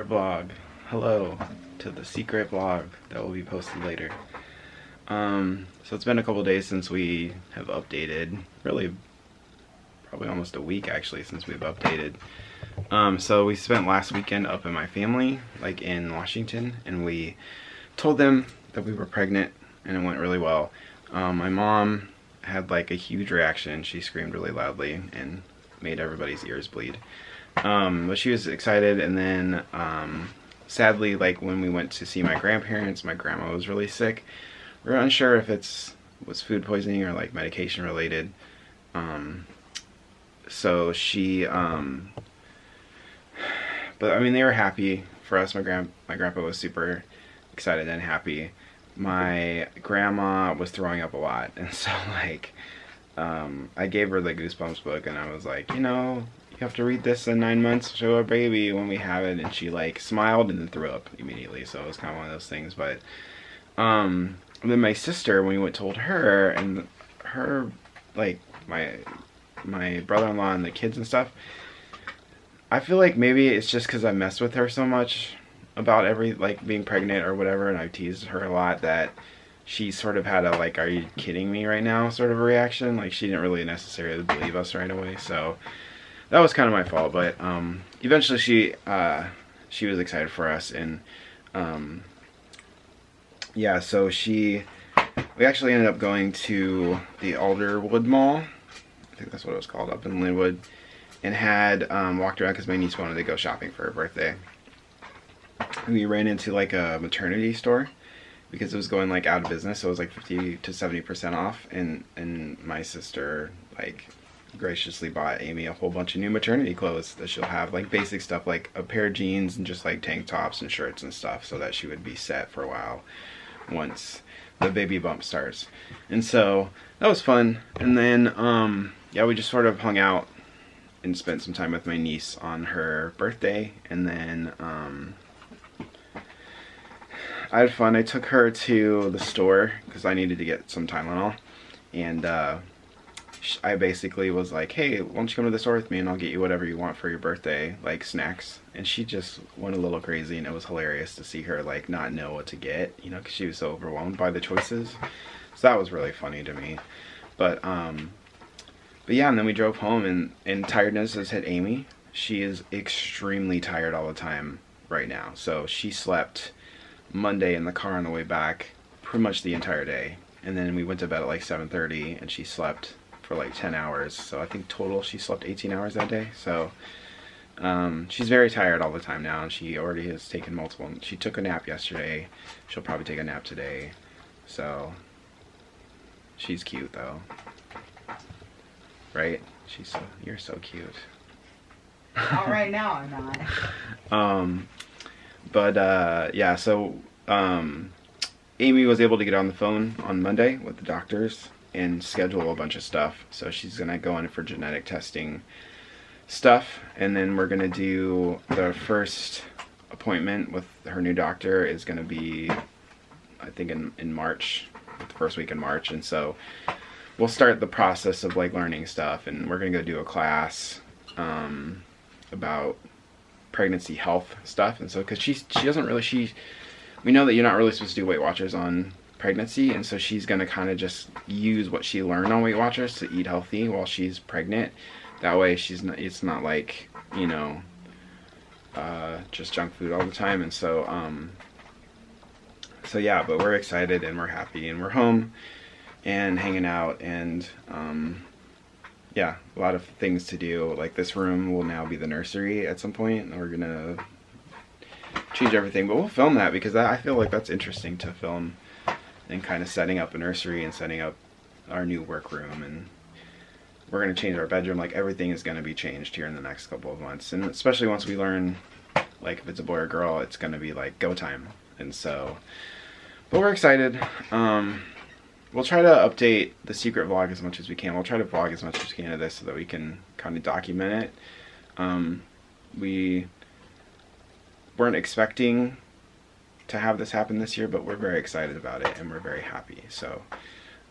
secret vlog. Hello to the secret vlog that will be posted later. So it's been a couple days since we have updated. Really, probably almost a week actually since we've updated. So we spent last weekend up in my family, like in Washington, and we told them that we were pregnant, and it went really well. My mom had like a huge reaction. She screamed really loudly and made everybody's ears bleed. But she was excited, and then sadly, like when we went to see my grandparents, my grandma was really sick. We were unsure if was food poisoning or like medication related. So she, but I mean, they were happy for us. My grandpa was super excited and happy. My grandma was throwing up a lot, and so like, I gave her the Goosebumps book, and I was like, you know, you have to read this in 9 months, show our baby when we have it, and she like smiled and then threw up immediately. So it was kind of one of those things. But then my sister, when we told her, and her, like my brother-in-law and the kids and stuff, I feel like maybe it's just because I messed with her so much about like being pregnant or whatever, and I teased her a lot, that she sort of had a like, are you kidding me right now sort of a reaction. Like, she didn't really necessarily believe us right away. So that was kind of my fault. But eventually she was excited for us, and yeah, so we actually ended up going to the Alderwood Mall, I think that's what it was called, up in Linwood, and had walked around because my niece wanted to go shopping for her birthday. We ran into like a maternity store because it was going like out of business, so it was like 50 to 70% off, and my sister like graciously bought Amy a whole bunch of new maternity clothes that she'll have, like basic stuff like a pair of jeans and just like tank tops and shirts and stuff, so that she would be set for a while once the baby bump starts. And so that was fun. And then yeah, we just sort of hung out and spent some time with my niece on her birthday, and then I had fun. I took her to the store because I needed to get some Tylenol, and I basically was like, hey, why don't you come to the store with me and I'll get you whatever you want for your birthday, like snacks. And she just went a little crazy, and it was hilarious to see her like not know what to get, you know, because she was so overwhelmed by the choices. So that was really funny to me. But yeah, and then we drove home, and tiredness has hit Amy. She is extremely tired all the time right now. So she slept Monday in the car on the way back pretty much the entire day, and then we went to bed at like 7:30, and she slept for like 10 hours. So I think total she slept 18 hours that day. So she's very tired all the time now, and she already has taken multiple. She took a nap yesterday. She'll probably take a nap today. So she's cute though, right? You're so cute. Not right now, I'm not. But yeah, so Amy was able to get on the phone on Monday with the doctors and schedule a bunch of stuff. So she's gonna go in for genetic testing stuff, and then we're gonna do the first appointment with her new doctor is gonna be, I think, in March, the first week in March. And so we'll start the process of like learning stuff, and we're gonna go do a class about pregnancy health stuff. And so because she doesn't really, we know that you're not really supposed to do Weight Watchers on pregnancy, and so she's gonna kind of just use what she learned on Weight Watchers to eat healthy while she's pregnant. That way it's not like, you know, just junk food all the time. And so so yeah, but we're excited and we're happy, and we're home and hanging out, and yeah, a lot of things to do. Like this room will now be the nursery at some point, and we're gonna change everything, but we'll film that because I feel like that's interesting to film, and kind of setting up a nursery and setting up our new workroom. And we're going to change our bedroom. Like everything is going to be changed here in the next couple of months, and especially once we learn, like if it's a boy or girl, it's going to be like go time. And so, but we're excited. We'll try to update the secret vlog as much as we can. We'll try to vlog as much as we can of this so that we can kind of document it. We weren't expecting to have this happen this year, but we're very excited about it, and we're very happy. So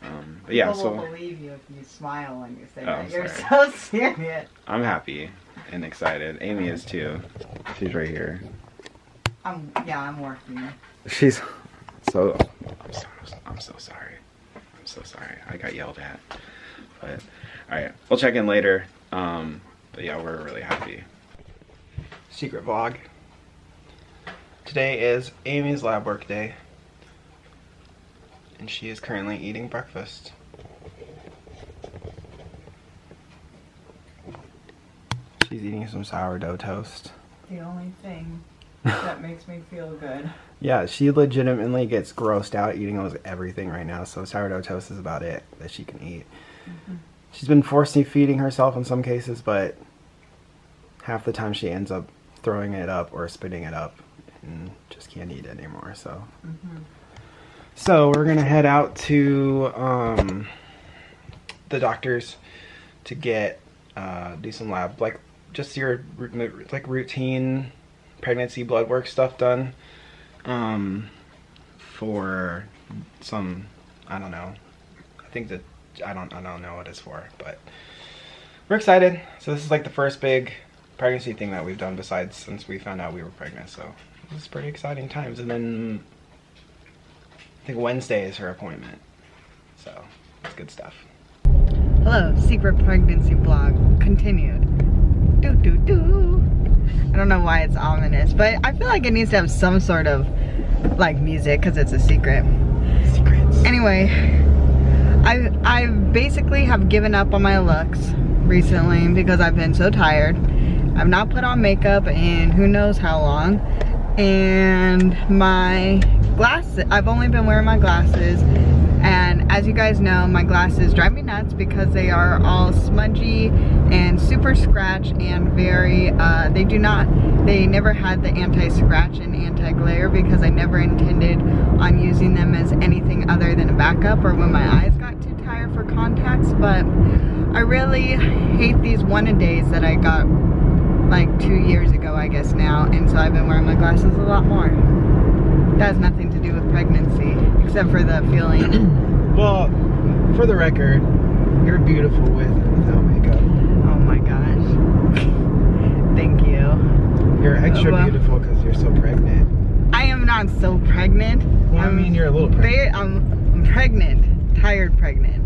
but yeah, People will believe you if you smile when you say that. You're so serious. I'm happy and excited. Amy is too. She's right here. I'm working. She's so. I'm so sorry. I'm so sorry. I got yelled at. But all right, we'll check in later. But yeah, we're really happy. Secret vlog. Today is Amy's lab work day, and she is currently eating breakfast. She's eating some sourdough toast. The only thing that makes me feel good. Yeah, she legitimately gets grossed out eating almost everything right now, so sourdough toast is about it that she can eat. She's been forcing feeding herself in some cases, but half the time she ends up throwing it up or spitting it up and just can't eat it anymore. So so we're gonna head out to the doctor's to get do some lab, like just your like routine pregnancy blood work stuff done for some, I don't know, I think that I don't know what it's for, but we're excited. So this is like the first big pregnancy thing that we've done besides since we found out we were pregnant, so this is pretty exciting times. And then I think Wednesday is her appointment, so it's good stuff. Hello, secret pregnancy vlog continued. Do do do. I don't know why it's ominous, but I feel like it needs to have some sort of like music because it's a secret. Secrets. Anyway, I basically have given up on my looks recently because I've been so tired. I've not put on makeup in who knows how long, and my glasses, I've only been wearing my glasses, and as you guys know, my glasses drive me nuts because they are all smudgy and super scratch and very they never had the anti-scratch and anti-glare because I never intended on using them as anything other than a backup or when my eyes got too tired for contacts. But I really hate these one-a-days that I got like 2 years ago, I guess now, and so I've been wearing my glasses a lot more. That has nothing to do with pregnancy, except for the feeling. Well, for the record, you're beautiful with and without makeup. Oh my gosh. Thank you. You're extra beautiful because you're so pregnant. I am not so pregnant. Well, I mean, you're a little pregnant. I'm pregnant. Tired pregnant.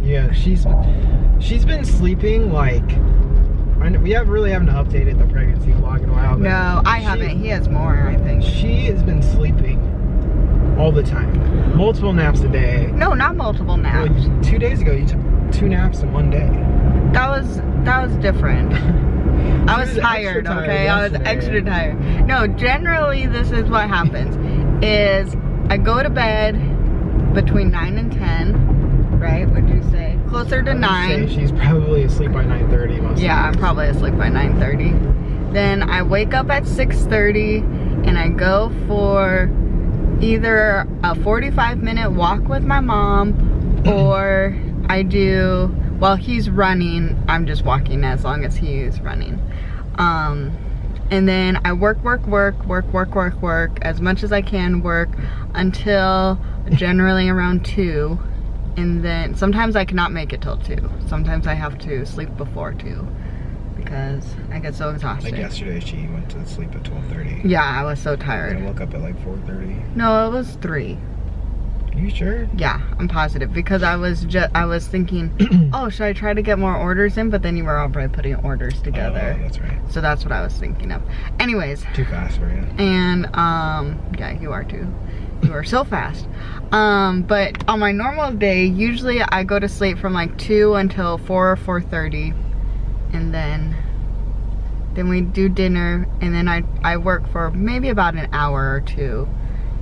Yeah, she's been sleeping like... We really haven't updated the pregnancy vlog in a while. No, I haven't. He has more, I think. She has been sleeping all the time. Multiple naps a day. No, not multiple naps. Well, 2 days ago, you took 2 naps in 1 day. That was different. I was tired, okay? I was extra tired. No, generally this is what happens. Is I go to bed between 9 and 10, right? Would you say? Closer to 9. She's probably asleep by 9:30 most Yeah, I'm probably asleep by 9:30. Then I wake up at 6:30 and I go for either a 45-minute walk with my mom, or I do, while he's running, I'm just walking as long as he is running. And then I work as much as I can, work until generally around 2. And then sometimes I cannot make it till 2. Sometimes I have to sleep before 2 because I get so exhausted. Like yesterday, she went to sleep at 12:30. Yeah, I was so tired. And I woke up at like 4:30. No, it was 3. Are you sure? Yeah, I'm positive because I was thinking, oh, should I try to get more orders in? But then you were already putting orders together. Oh, that's right. So that's what I was thinking of. Anyways. Too fast for you. And yeah, you are too. You are so fast. But on my normal day, usually I go to sleep from like 2 until 4 or 4:30, and then we do dinner, and then I work for maybe about an hour or 2.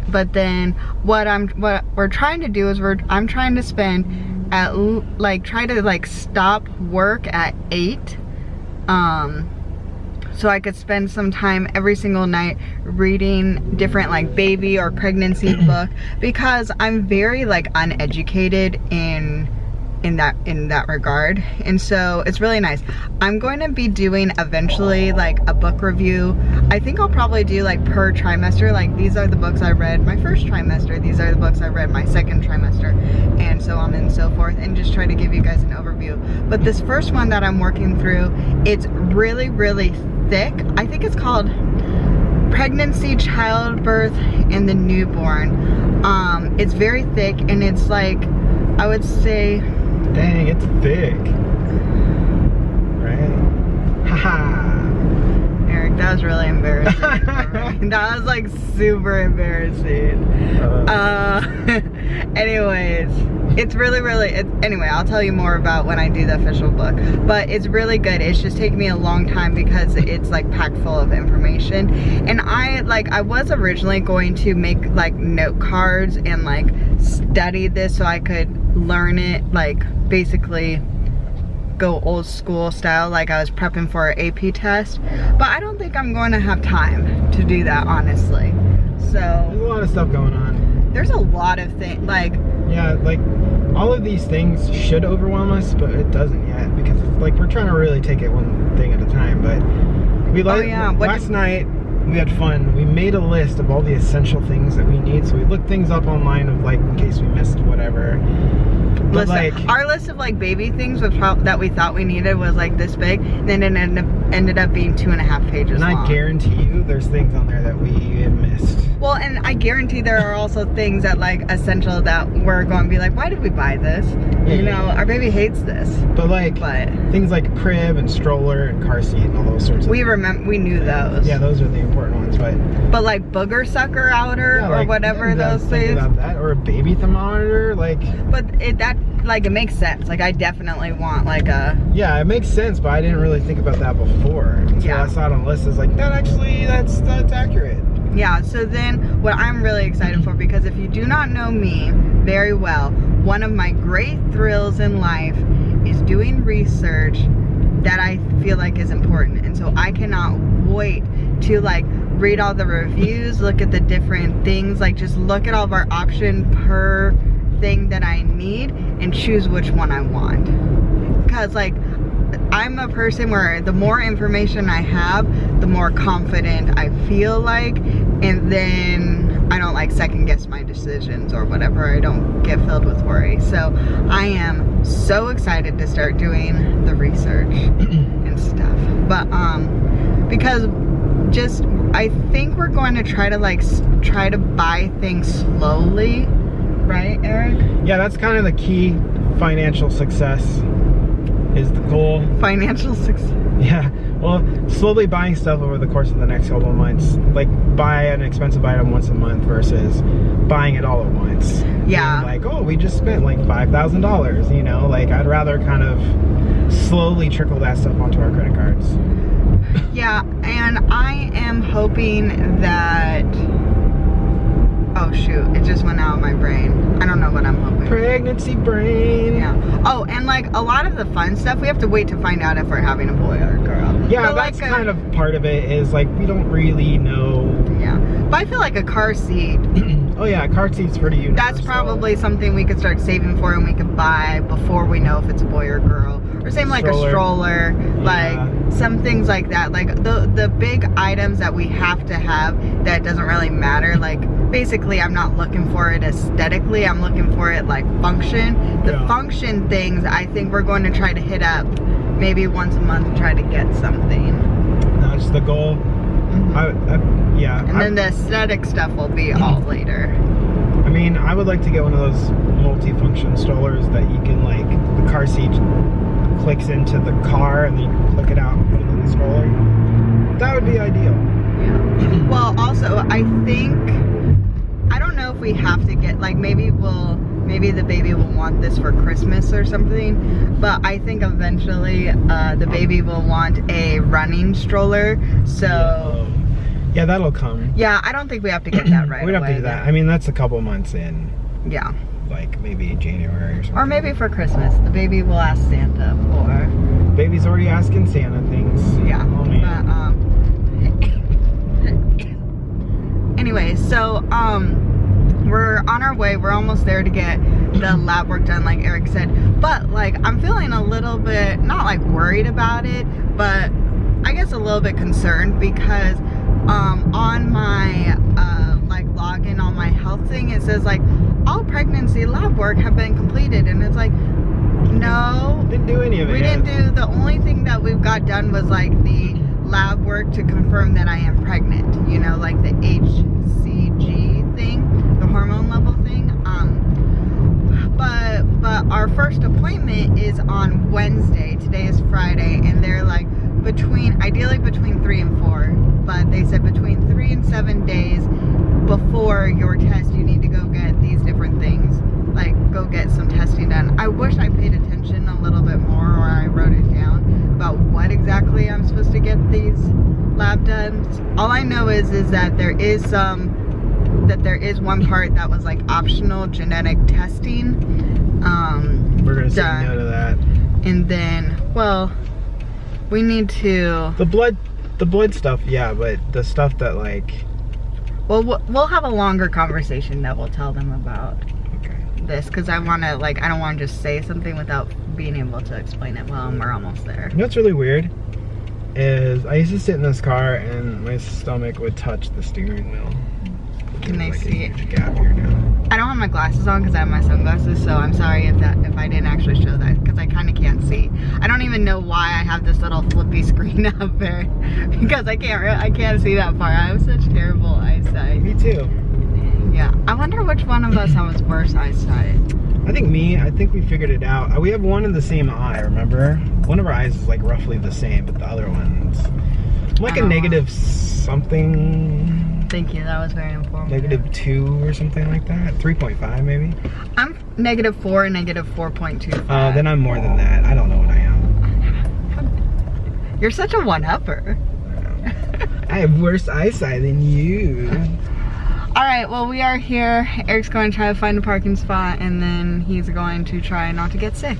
But then what we're trying to do is I'm trying to spend at try to stop work at 8. So I could spend some time every single night reading different like baby or pregnancy book, because I'm very like uneducated in that regard, and so it's really nice. I'm going to be doing eventually like a book review. I think I'll probably do like per trimester, like these are the books I read my first trimester, these are the books I read my second trimester, and so on and so forth, and just try to give you guys an overview. But this first one that I'm working through, it's really thick. I think it's called pregnancy, childbirth, and the newborn. It's very thick, and it's like, I would say, dang, it's thick. Right? Haha. Eric, that was really embarrassing for me. That was like super embarrassing. Anyways, it's really, anyway, I'll tell you more about when I do the official book. But it's really good. It's just taken me a long time because it's like packed full of information. And I was originally going to make like note cards and like study this so I could learn it, like basically go old school style, like I was prepping for an AP test. But I don't think I'm going to have time to do that, honestly. So there's a lot of stuff going on. There's a lot of things, like, yeah, like all of these things should overwhelm us, but it doesn't yet, because it's like we're trying to really take it one thing at a time. But we last night we had fun. We made a list of all the essential things that we need, so we looked things up online of like in case we missed whatever. But listen, our list of like baby things that we thought we needed was like this big, and then it ended up being 2.5 pages long. I guarantee you there's things on there that we have missed. Well, and I guarantee there are also things that like essential that we're going to be like, why did we buy this? Yeah, you know, our baby hates this. But things like crib and stroller and car seat and all those sorts of things. We knew those. Yeah, those are the important ones, but like booger sucker outer, yeah, or like, whatever those things. About that, or a baby thermometer, like. But it makes sense. Like, I definitely want like a. Yeah, it makes sense, but I didn't really think about that before until I saw it on the list. I was like, that's accurate. Yeah, so then what I'm really excited for, because if you do not know me very well, one of my great thrills in life is doing research that I feel like is important. And so I cannot wait to like read all the reviews, look at the different things, like just look at all of our options per thing that I need and choose which one I want. Because like, I'm a person where the more information I have, the more confident I feel like, and then I don't like second guess my decisions or whatever. I don't get filled with worry. So I am so excited to start doing the research and stuff. But because I think we're going to try to buy things slowly, right, Eric? Yeah, that's kind of the key. Financial success is the goal. Financial success. Yeah, well, slowly buying stuff over the course of the next couple of months. Like, buy an expensive item once a month versus buying it all at once. Yeah. Like, oh, we just spent like $5,000, you know? Like, I'd rather kind of slowly trickle that stuff onto our credit cards. Yeah, and I am hoping that... Oh shoot, it just went out of my brain. I don't know what I'm hoping. Pregnancy brain. Yeah. Oh, and like a lot of the fun stuff, we have to wait to find out if we're having a boy or a girl. Yeah, but that's like kind of part of it, is like we don't really know. Yeah. But I feel like a car seat. Oh yeah, a car seat's pretty universal. That's probably something we could start saving for and we could buy before we know if it's a boy or girl. Or same like a stroller, like some things like that. Like the big items that we have to have that doesn't really matter. Like basically I'm not looking for it aesthetically, I'm looking for it like function. The function things, I think we're going to try to hit up maybe once a month and try to get something. That's the goal. Yeah. And then the aesthetic stuff will be all later. I mean, I would like to get one of those multi-function strollers that you can like, the car seat clicks into the car and then you can click it out and put it in the stroller. That would be ideal. Yeah. Well, also, I don't know if we have to get, like, maybe the baby will want this for Christmas or something, but I think eventually the baby will want a running stroller, so... Yeah, that'll come. Yeah, I don't think we have to get that right away. We don't have to do that. I mean, that's a couple months in. Yeah. Like, maybe January or something. Or maybe for Christmas, the baby will ask Santa, or... Baby's already asking Santa things. Yeah. Oh, man. But, anyway, so, we're on our way. We're almost there to get the lab work done, like Eric said. But, like, I'm feeling a little bit, not, like, worried about it, but I guess a little bit concerned because on my, like, login on my health thing, it says, like, all pregnancy lab work have been completed. And it's like, no. Didn't do any of it. We didn't do, the only thing that we've got done was, like, the lab work to confirm that I am pregnant, you know, like the HCG thing, the hormone level thing. But our first appointment is on Wednesday. Today is Friday, and they're like ideally between 3 and 4, but they said between 3 and 7 days before your test you need to go get these different things, like go get some testing done. I wish I paid attention a little bit more, or I wrote it down about what exactly I'm supposed to get these lab done. All I know is that there is one part that was like optional genetic testing. We're gonna say no to that. And then, well, we need to... The blood stuff, yeah, but the stuff that like... Well, we'll have a longer conversation that we'll tell them about this, because I want to, like, I don't want to just say something without being able to explain it well, and we're almost there. You know what's really weird? Is I used to sit in this car and my stomach would touch the steering wheel. Can they see it? Gap here now. I don't have my glasses on because I have my sunglasses, so I'm sorry if I didn't actually show that, because I kind of can't see. I don't even know why I have this little flippy screen up there, because I can't see that far. I have such terrible eyesight. Me too. Yeah, I wonder which one of us has worse eyesight. I think we figured it out. We have one in the same eye, remember? One of our eyes is like roughly the same, but the other one's like a negative something. Thank you, that was very informative. -2 or something like that. 3.5 maybe. I'm -4 and -4.25. Then I'm more than that. I don't know what I am. You're such a one-upper. I have worse eyesight than you. Alright, well, we are here. Eric's going to try to find a parking spot, and then he's going to try not to get sick.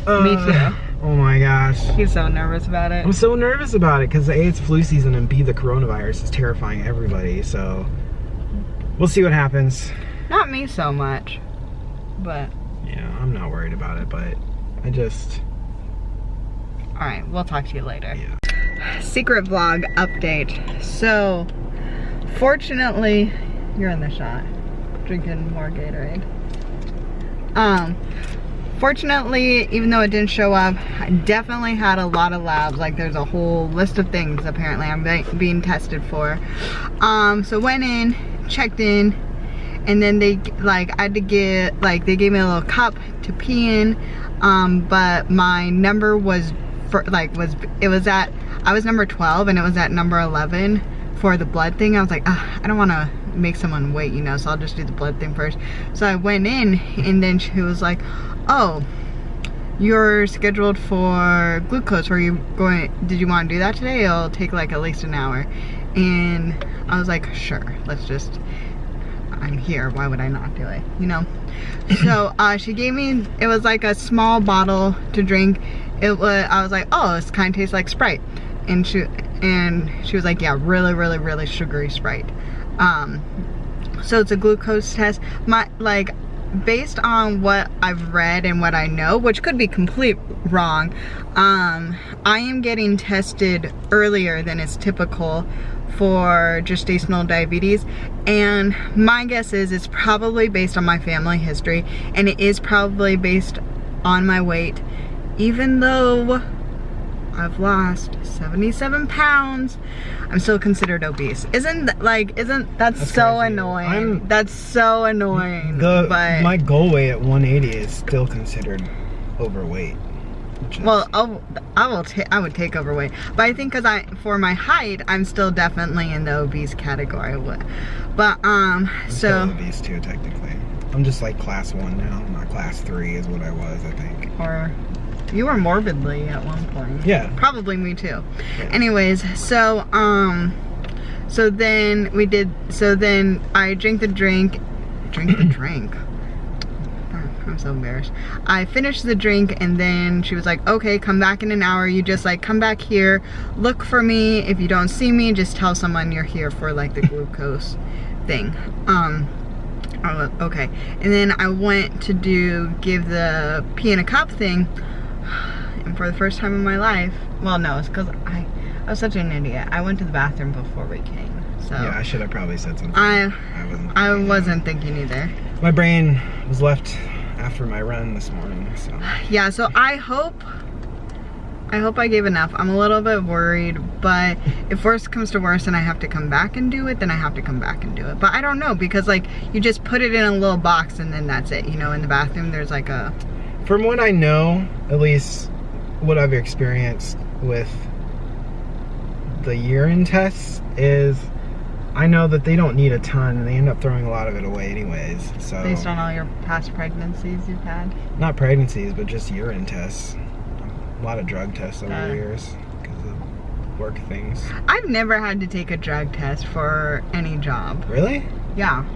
Me too. Oh my gosh. He's so nervous about it. I'm so nervous about it because A, it's flu season, and B, the coronavirus is terrifying everybody, so we'll see what happens. Not me so much, but... Yeah, I'm not worried about it, but I just... Alright, we'll talk to you later. Yeah. Secret vlog update. So, fortunately, you're in the shot. Drinking more Gatorade. Fortunately, even though it didn't show up, I definitely had a lot of labs. Like, there's a whole list of things apparently I'm being tested for. So went in, checked in, and then they they gave me a little cup to pee in. But my number was I was number 12 and it was at number 11 for the blood thing. I was like, I don't want to make someone wait, you know, so I'll just do the blood thing first. So I went in, and then she was like, oh, you're scheduled for glucose. Did you want to do that today? It'll take like at least an hour. And I was like, sure, I'm here, why would I not do it, you know? So she gave me, it was like a small bottle to drink. I was like, oh, this kind of tastes like Sprite. And she was like, yeah, really, really, really sugary Sprite. So it's a glucose test. Based on what I've read and what I know, which could be complete wrong, I am getting tested earlier than is typical for gestational diabetes, and my guess is it's probably based on my family history, and it is probably based on my weight, even though I've lost 77 pounds. I'm still considered obese. Isn't that so annoying? That's so annoying. My goal weight at 180 is still considered overweight. Well, I would take overweight, but I think because for my height, I'm still definitely in the obese category. But I'm still obese too, technically. I'm just like class 1 now, not class 3 is what I was, I think. Or you were morbidly at one point. Yeah. Probably me too. Yeah. Anyways, so then I drank the drink. I'm so embarrassed. I finished the drink, and then she was like, okay, come back in an hour. You just like come back here, look for me. If you don't see me, just tell someone you're here for like the glucose thing. Okay. And then I went to give the pee in a cup thing, and for the first time in my life, well, no, it's because I was such an idiot. I went to the bathroom before we came. So yeah, I should have probably said something. I wasn't thinking either. My brain was left after my run this morning, so. Yeah, so I hope I hope I gave enough. I'm a little bit worried, but if worst comes to worst and I have to come back and do it, then I have to come back and do it. But I don't know, because like you just put it in a little box and then that's it. You know, in the bathroom there's like a... From what I know, at least what I've experienced with the urine tests is, I know that they don't need a ton and they end up throwing a lot of it away anyways. So based on all your past pregnancies you've had? Not pregnancies, but just urine tests. A lot of drug tests over the years because of work things. I've never had to take a drug test for any job. Really? Yeah.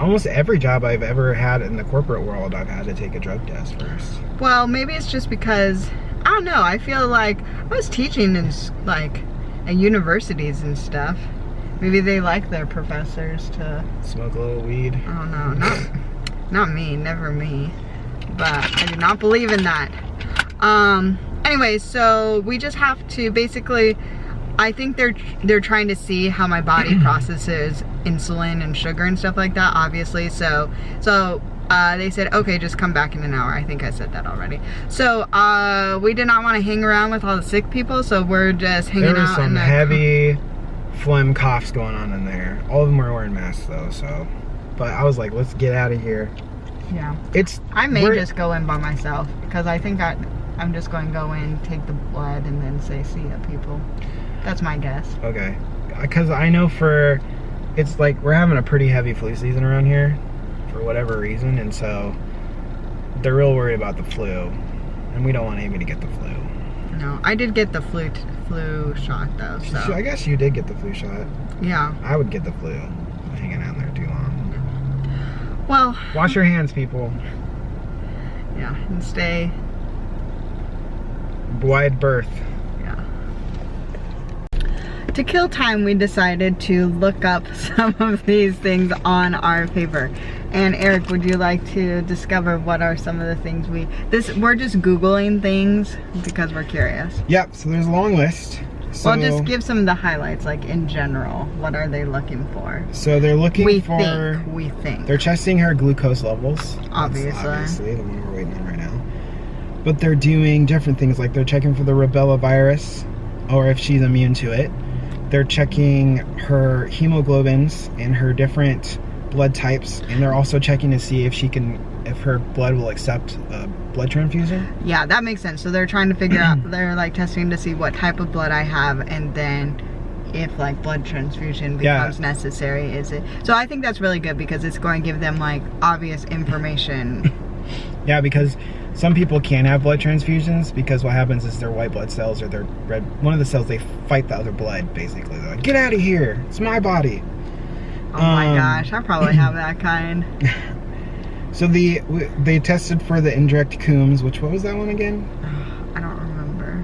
Almost every job I've ever had in the corporate world, I've had to take a drug test first. Well, maybe it's just because, I don't know, I feel like I was teaching in like at universities and stuff. Maybe they like their professors to smoke a little weed. I don't know, not me, never me. But I do not believe in that. Anyway, so we just have to basically, I think they're trying to see how my body processes insulin and sugar and stuff like that, obviously. So they said, okay, just come back in an hour. I think I said that already. So we did not want to hang around with all the sick people, so we're just hanging out. There was some heavy phlegm coughs going on in there. All of them were wearing masks though, so. But I was like, let's get out of here. Yeah. I may just go in by myself, because I think I'm just going to go in, take the blood, and then say, see ya, people. That's my guess. Okay. Because I know it's like we're having a pretty heavy flu season around here for whatever reason, and so they're real worried about the flu, and we don't want Amy to get the flu. No, I did get the flu shot though, so. I guess you did get the flu shot. Yeah. I would get the flu. I'm hanging out there too long. Well. Wash your hands, people. Yeah, and stay. Wide berth. Yeah. To kill time, we decided to look up some of these things on our paper. And Eric, would you like to discover what are some of the things we're just Googling things because we're curious. Yep, so there's a long list. So, well, just give some of the highlights, like in general. What are they looking for? So they're looking we think. They're testing her glucose levels. Obviously. That's obviously the one we're waiting on right now. But they're doing different things, like they're checking for the rubella virus, or if she's immune to it. They're checking her hemoglobins and her different blood types, and they're also checking to see if her blood will accept a blood transfusion. Yeah, that makes sense. So they're trying to figure out, they're like testing to see what type of blood I have, and then if like blood transfusion becomes necessary, is it? So I think that's really good because it's going to give them like obvious information. Yeah, because some people can't have blood transfusions because what happens is their white blood cells or their red, one of the cells, they fight the other blood basically. They're like, get out of here, it's my body. Oh my gosh, I probably have that kind. So they tested for the indirect Coombs, what was that one again? I don't remember.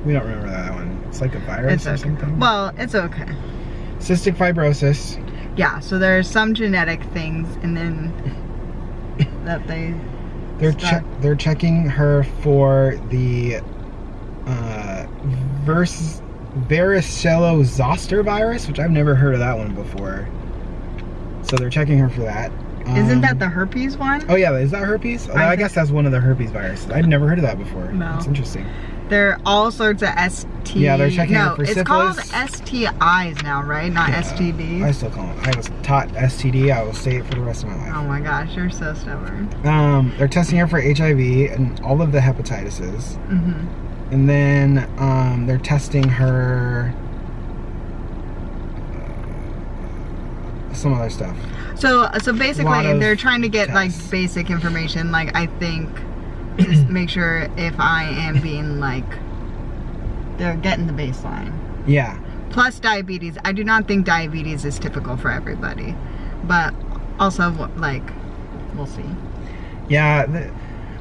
We don't remember that one. It's like a virus or something? Well, it's okay. Cystic fibrosis. Yeah, so there's some genetic things, and then that they're checking her for the varicella-zoster virus, which I've never heard of that one before. So they're checking her for that. Isn't that the herpes one? Oh yeah, is that herpes? I guess that's one of the herpes viruses. I'd never heard of that before. No. That's interesting. There are all sorts of STIs. Yeah, they're checking her for syphilis. It's called STIs now, right? Not STDs. I still call it. I was taught STD. I will say it for the rest of my life. Oh my gosh, you're so stubborn. They're testing her for HIV and all of the hepatitises. Mm-hmm. And then they're testing her some other stuff. So basically they're trying to get tests. Like basic information, like I think just make sure if I am being like, they're getting the baseline. Yeah. Plus diabetes. I do not think diabetes is typical for everybody, but also like we'll see. Yeah,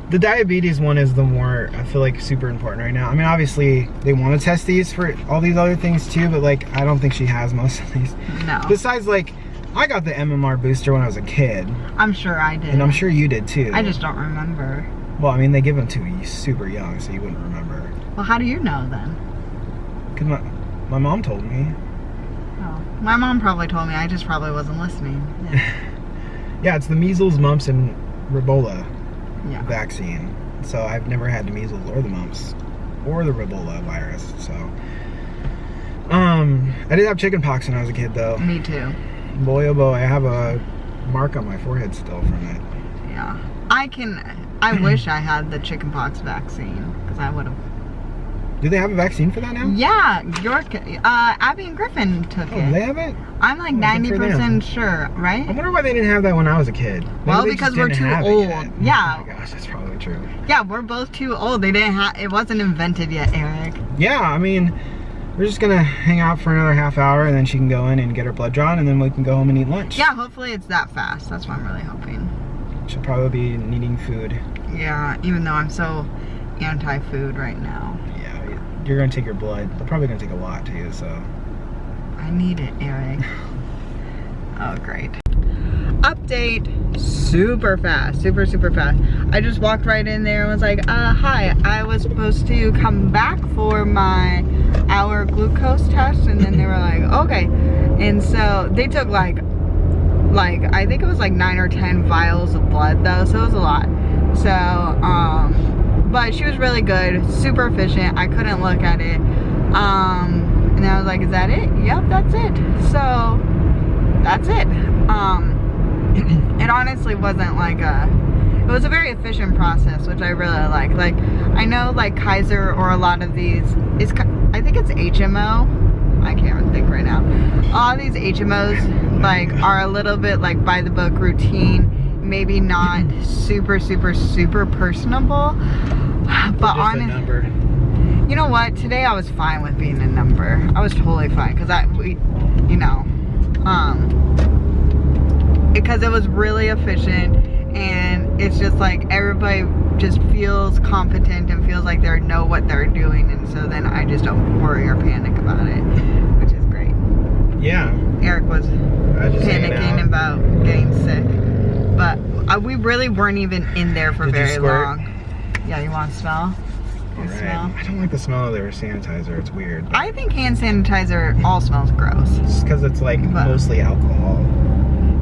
the diabetes one is the more, I feel like, super important right now. I mean, obviously they want to test these for all these other things too, but like I don't think she has most of these. No. Besides, like, I got the MMR booster when I was a kid. I'm sure I did. And I'm sure you did too. I just don't remember. Well, I mean, they give them to you super young, so you wouldn't remember. Well, how do you know then? Because my mom told me. Oh, my mom probably told me. I just probably wasn't listening. Yeah, yeah, it's the measles, mumps, and rubella vaccine. So I've never had the measles or the mumps or the rubella virus. So I did have chicken pox when I was a kid though. Me too. Boy oh boy, I have a mark on my forehead still from it. Yeah. I wish I had the chickenpox vaccine, because I would have. Do they have a vaccine for that now? Yeah, Abby and Griffin took it. They have it? I'm like 90% sure, right? I wonder why they didn't have that when I was a kid. Maybe well, because we're too old. Yeah. Oh my gosh, that's probably true. Yeah, we're both too old. They didn't have. It wasn't invented yet, Eric. Yeah, I mean, we're just gonna hang out for another half hour, and then she can go in and get her blood drawn, and then we can go home and eat lunch. Yeah, hopefully it's that fast. That's what I'm really hoping. She'll probably be needing food. Yeah, even though I'm so anti-food right now. Yeah, you're gonna take your blood. They're probably gonna take a lot too, so. I need it, Eric. Oh, great. Update, super fast, super fast. I just walked right in there and was like, hi, I was supposed to come back for our glucose test, and then they were like, okay. And so they took like I think it was like 9 or 10 vials of blood though, so it was a lot. So, but she was really good, super efficient. I couldn't look at it. And I was like, is that it? Yep, that's it. So, that's it. It honestly wasn't like it was a very efficient process, which I really like. Like, I know like Kaiser or a lot of these, I think it's HMO. I can't even think right now. All these HMOs like are a little bit like by the book routine, maybe not super personable, but on a number. You know what? Today I was fine with being a number. I was totally fine because because it was really efficient, and it's just like everybody just feels competent and feels like they know what they're doing, and so then I just don't worry or panic about it, which is great. Yeah. Eric was panicking about getting sick, but we really weren't even in there for very long. Yeah, you want to smell? Right. Smell? I don't like the smell of their sanitizer. It's weird. I think hand sanitizer all smells gross. It's because it's like mostly alcohol.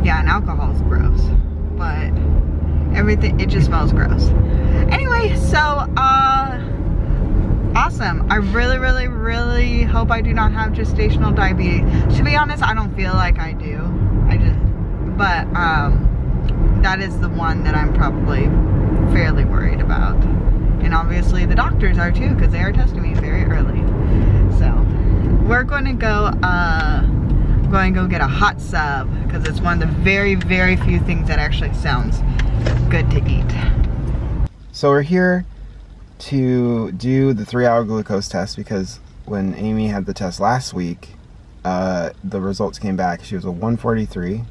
Yeah, and alcohol is gross, but everything, it just smells gross. Anyway, so awesome. I really hope I do not have gestational diabetes. To be honest, I don't feel like I do. But that is the one that I'm probably fairly worried about. And obviously the doctors are too, because they are testing me very early. So we're going to go get a hot sub, because it's one of the very few things that actually sounds good to eat. So we're here to do the 3-hour glucose test, because when Amy had the test last week, the results came back. She was a 143.